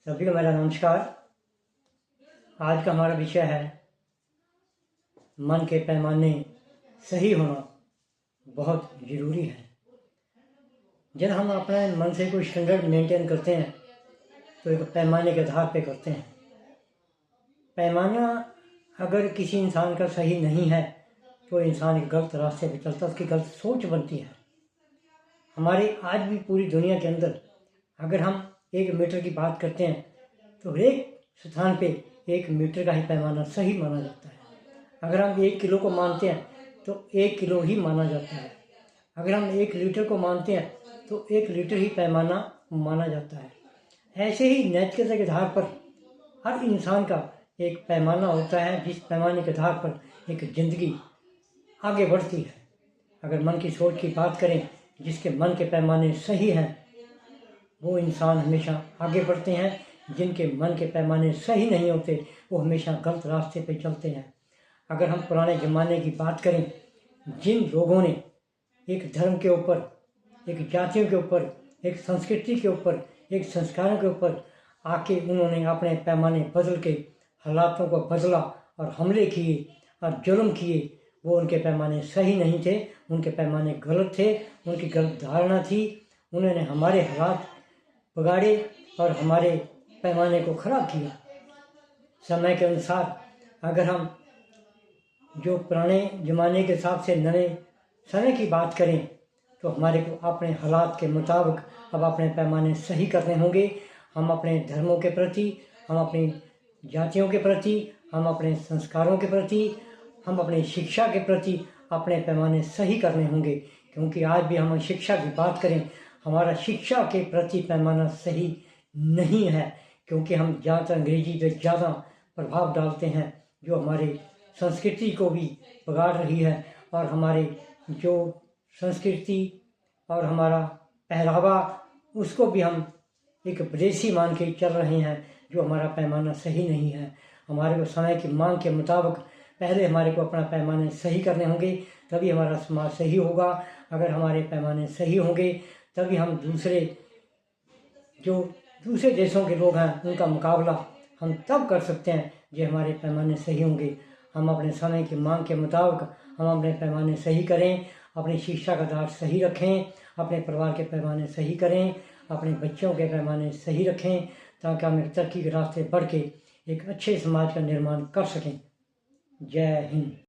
सभी को मेरा नमस्कार। आज का हमारा विषय है मन के पैमाने सही होना बहुत ज़रूरी है। जब हम अपने मन से कोई स्टैंडर्ड मेंटेन करते हैं तो एक पैमाने के आधार पे करते हैं। पैमाना अगर किसी इंसान का सही नहीं है तो इंसान एक गलत रास्ते पे चलता है, उसकी गलत सोच बनती है। हमारे आज भी पूरी दुनिया के अंदर अगर हम 1 मीटर की बात करते हैं तो हर एक स्थान पे 1 मीटर का ही पैमाना सही माना जाता है। अगर हम 1 किलो को मानते हैं तो 1 किलो ही माना जाता है। अगर हम 1 लीटर को मानते हैं तो 1 लीटर ही पैमाना माना जाता है। ऐसे ही नैतिकता के आधार पर हर इंसान का एक पैमाना होता है, जिस पैमाने के आधार पर एक ज़िंदगी आगे बढ़ती है। अगर मन की सोच की बात करें, जिसके मन के पैमाने सही हैं वो इंसान हमेशा आगे बढ़ते हैं। जिनके मन के पैमाने सही नहीं होते वो हमेशा गलत रास्ते पे चलते हैं। अगर हम पुराने ज़माने की बात करें, जिन लोगों ने एक धर्म के ऊपर, एक जातियों के ऊपर, एक संस्कृति के ऊपर, एक संस्कारों के ऊपर आके उन्होंने अपने पैमाने बदल के हालातों को बदला और हमले किए और जुल्म किए, वो उनके पैमाने सही नहीं थे, उनके पैमाने गलत थे, उनकी गलत धारणा थी। उन्होंने हमारे हालात बिगाड़े और हमारे पैमाने को ख़राब किया। समय के अनुसार अगर हम जो पुराने ज़माने के हिसाब से नए समय की बात करें तो हमारे को अपने हालात के मुताबिक अब अपने पैमाने सही करने होंगे। हम अपने धर्मों के प्रति, हम अपनी जातियों के प्रति, हम अपने संस्कारों के प्रति, हम अपनी शिक्षा के प्रति अपने पैमाने सही करने होंगे। क्योंकि आज भी हम शिक्षा की बात करें, हमारा शिक्षा के प्रति पैमाना सही नहीं है, क्योंकि हम ज़्यादा अंग्रेजी पे ज़्यादा प्रभाव डालते हैं, जो हमारे संस्कृति को भी बिगाड़ रही है और हमारे जो संस्कृति और हमारा पहनावा उसको भी हम एक विदेशी मान के चल रहे हैं, जो हमारा पैमाना सही नहीं है। हमारे को समय की मांग के मुताबिक पहले हमारे को अपना पैमाने सही करने होंगे, तभी हमारा समाज सही होगा। अगर हमारे पैमाने सही होंगे तभी हम दूसरे देशों के लोग हैं उनका मुकाबला हम तब कर सकते हैं जब हमारे पैमाने सही होंगे। हम अपने समय की मांग के मुताबिक हम अपने पैमाने सही करें, अपनी शिक्षा का आधार सही रखें, अपने परिवार के पैमाने सही करें, अपने बच्चों के पैमाने सही रखें, ताकि हम एक तरक्की के रास्ते बढ़ के एक अच्छे समाज का निर्माण कर सकें। जय हिंद।